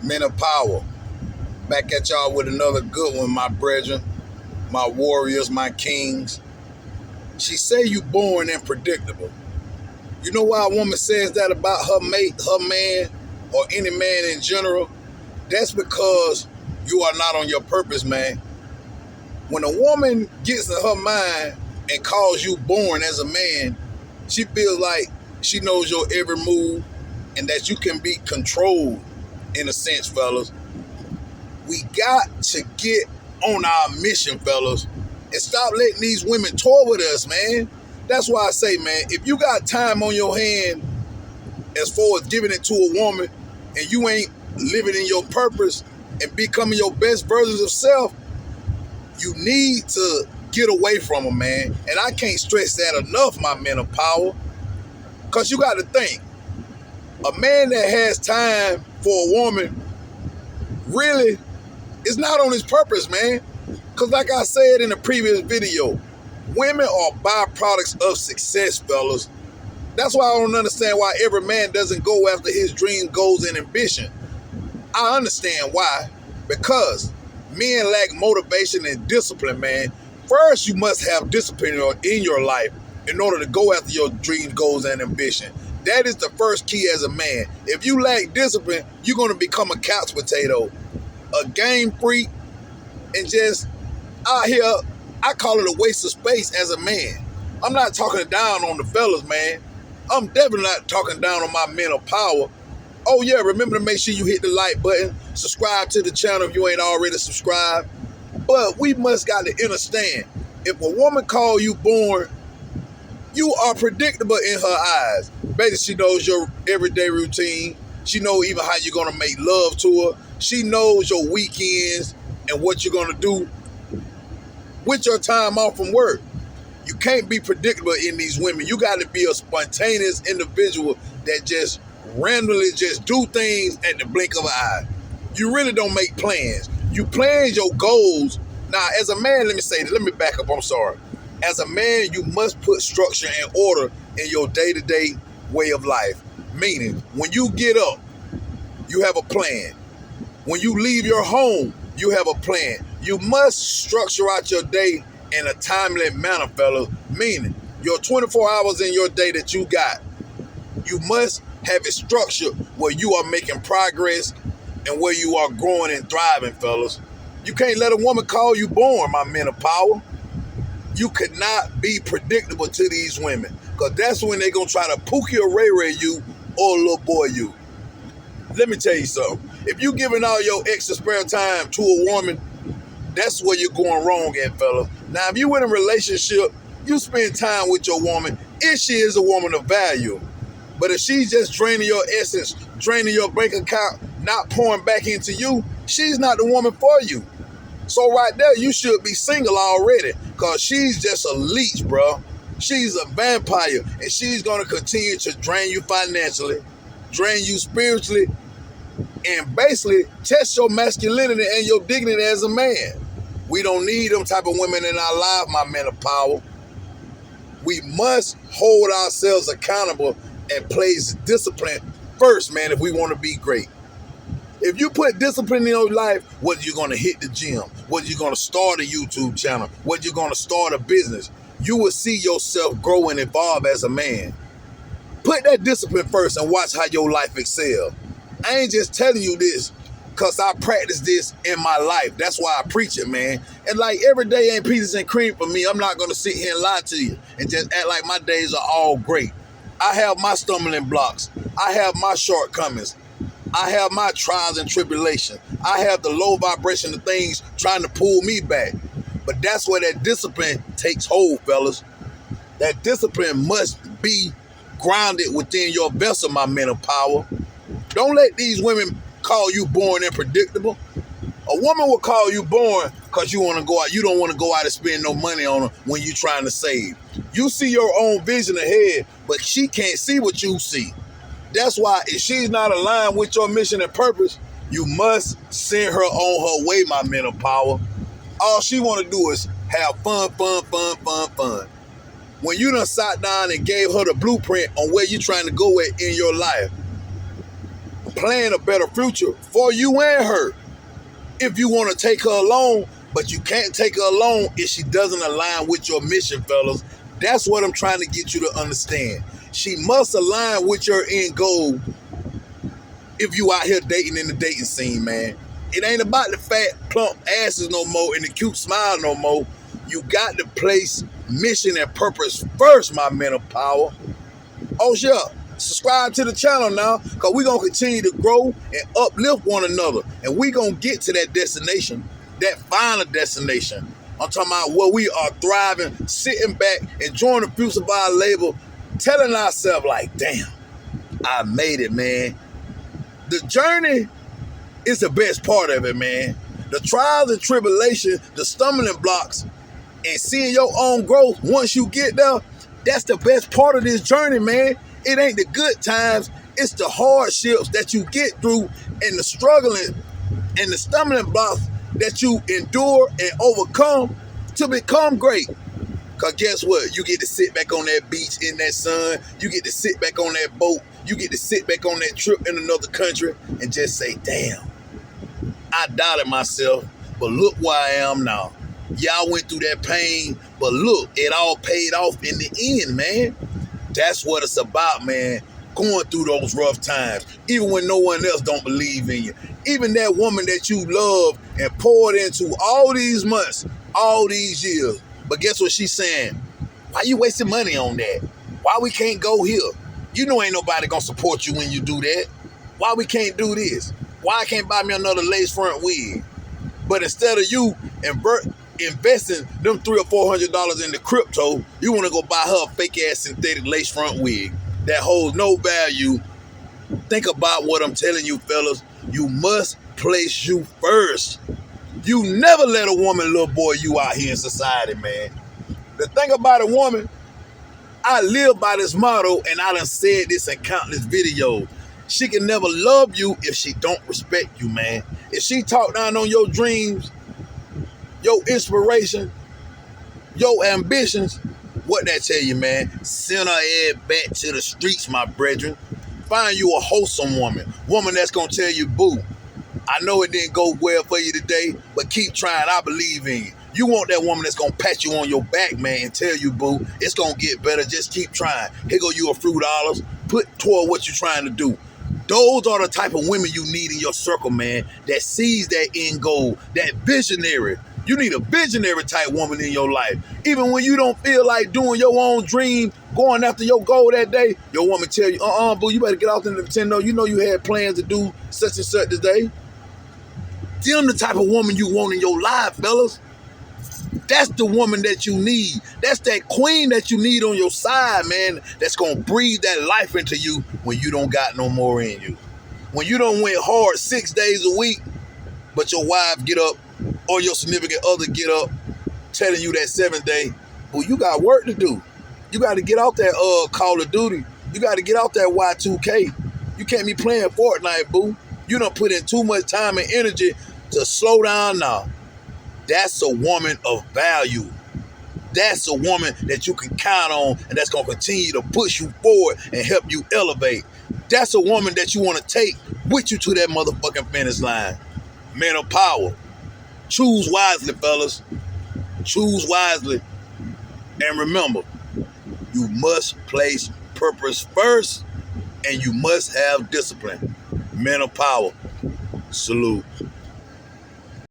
Men of power. Back at y'all with another good one, my brethren, my warriors, my kings. She say you born and predictable. You know why a woman says that about her mate, her man, or any man in general? That's because you are not on your purpose, man. When a woman gets in her mind and calls you born as a man, she feels like she knows your every move and that you can be controlled in a sense, fellas. We got to get on our mission, fellas, and stop letting these women toy with us, man. That's why I say, man, if you got time on your hand as far as giving it to a woman and you ain't living in your purpose and becoming your best versions of self, you need to get away from them, man. And I can't stress that enough, my men of power. Because you got to think, a man that has time for a woman really is not on his purpose, man. Because like I said in the previous video, women are byproducts of success, fellas. That's why I don't understand why every man doesn't go after his dream, goals, and ambition. I understand why. Because men lack motivation and discipline, man. First, you must have discipline in your life in order to go after your dreams, goals, and ambition. That is the first key as a man. If you lack discipline, you're going to become a couch potato, a game freak, and just out here, I call it a waste of space as a man. I'm not talking down on the fellas, man. I'm definitely not talking down on my men of power. Oh yeah, remember to make sure you hit the like button, subscribe to the channel if you ain't already subscribed. But we must got to understand, if a woman call you born, you are predictable in her eyes. Basically, she knows your everyday routine. She knows even how you're going to make love to her. She knows your weekends and what you're going to do with your time off from work. You can't be predictable in these women. You got to be a spontaneous individual that just randomly just do things at the blink of an eye. You really don't make plans. You plan your goals. Now, as a man, let me say this. Let me back up. I'm sorry. As a man, you must put structure and order in your day-to-day way of life. Meaning, when you get up, you have a plan. When you leave your home, you have a plan. You must structure out your day in a timely manner, fellas. Meaning, your 24 hours in your day that you got, you must have it structured where you are making progress and where you are growing and thriving, fellas. You can't let a woman call you born, my men of power. You could not be predictable to these women, because that's when they're going to try to Pookie or Ray Ray you or little boy you. Let me tell you something. If you giving all your extra spare time to a woman, that's where you're going wrong at, fella. Now, if you in a relationship, you spend time with your woman if she is a woman of value. But if she's just draining your essence, draining your bank account, not pouring back into you, she's not the woman for you. So right there, you should be single already, because she's just a leech, bro. She's a vampire, and she's going to continue to drain you financially, drain you spiritually, and basically test your masculinity and your dignity as a man. We don't need them type of women in our life, my men of power. We must hold ourselves accountable and place discipline first, man, if we want to be great. If you put discipline in your life, whether you're going to hit the gym, whether you're going to start a YouTube channel, whether you're going to start a business, you will see yourself grow and evolve as a man. Put that discipline first and watch how your life excel. I ain't just telling you this because I practice this in my life. That's why I preach it, man. And like every day ain't peaches and cream for me. I'm not going to sit here and lie to you and just act like my days are all great. I have my stumbling blocks. I have my shortcomings. I have my trials and tribulations. I have the low vibration of things trying to pull me back. But that's where that discipline takes hold, fellas. That discipline must be grounded within your vessel, my men of power. Don't let these women call you born and predictable. A woman will call you born because you want to go out. You don't want to go out and spend no money on her when you're trying to save. You see your own vision ahead, but she can't see what you see. That's why if she's not aligned with your mission and purpose, you must send her on her way, my men of power. All she want to do is have fun. When you done sat down and gave her the blueprint on where you're trying to go at in your life, plan a better future for you and her. If you want to take her along, but you can't take her along if she doesn't align with your mission, fellas. That's what I'm trying to get you to understand. She must align with your end goal if you out here dating in the dating scene, man. It ain't about the fat, plump asses no more and the cute smile no more. You got to place mission and purpose first, my men of power. Oh, yeah. Subscribe to the channel now, because we're going to continue to grow and uplift one another. And we're going to get to that destination, that final destination. I'm talking about where we are thriving, sitting back, enjoying the fruits of our labor, telling ourselves like, damn, I made it, man. The journey is the best part of it, man. The trials and tribulations, the stumbling blocks, and seeing your own growth once you get there, that's the best part of this journey, man. It ain't the good times, it's the hardships that you get through and the struggling and the stumbling blocks that you endure and overcome to become great. Because guess what? You get to sit back on that beach in that sun. You get to sit back on that boat. You get to sit back on that trip in another country and just say, damn, I doubted myself, but look where I am now. Yeah, I went through that pain, but look, it all paid off in the end, man. That's what it's about, man. Going through those rough times, even when no one else don't believe in you. Even that woman that you love and poured into all these months, all these years. But guess what she's saying? Why you wasting money on that? Why we can't go here? You know ain't nobody gonna support you when you do that. Why we can't do this? Why I can't buy me another lace front wig? But instead of you investing them $300 or $400 in the crypto, you want to go buy her a fake ass synthetic lace front wig that holds no value. Think about what I'm telling you, fellas. You must place you first. You never let a woman little boy you out here in society, man. The thing about a woman, I live by this motto, and I done said this in countless videos. She can never love you if she don't respect you, man. If she talk down on your dreams, your inspiration, your ambitions, what that tell you, man? Send her head back to the streets, my brethren. Find you a wholesome woman that's gonna tell you, boo, I know it didn't go well for you today, but keep trying. I believe in you. You want that woman that's gonna pat you on your back, man, and tell you, boo, it's gonna get better. Just keep trying. Here go you a few dollars. Put toward what you're trying to do. Those are the type of women you need in your circle, man, that sees that end goal, that visionary. You need a visionary type woman in your life. Even when you don't feel like doing your own dream, going after your goal that day, your woman tell you, boo, you better get off the Nintendo. You know you had plans to do such and such today. Them the type of woman you want in your life, fellas. That's the woman that you need. That's that queen that you need on your side, man, that's going to breathe that life into you when you don't got no more in you. When you don't went hard 6 days a week, but your wife get up or your significant other get up telling you that 7th day, well, you got work to do. You got to get out that Call of Duty. You got to get out that Y2K. You can't be playing Fortnite, boo. You done put in too much time and energy to slow down now. That's a woman of value. That's a woman that you can count on and that's going to continue to push you forward and help you elevate. That's a woman that you want to take with you to that motherfucking finish line. Men of power. Choose wisely, fellas. Choose wisely. And remember, you must place purpose first and you must have discipline. Men of power. Salute.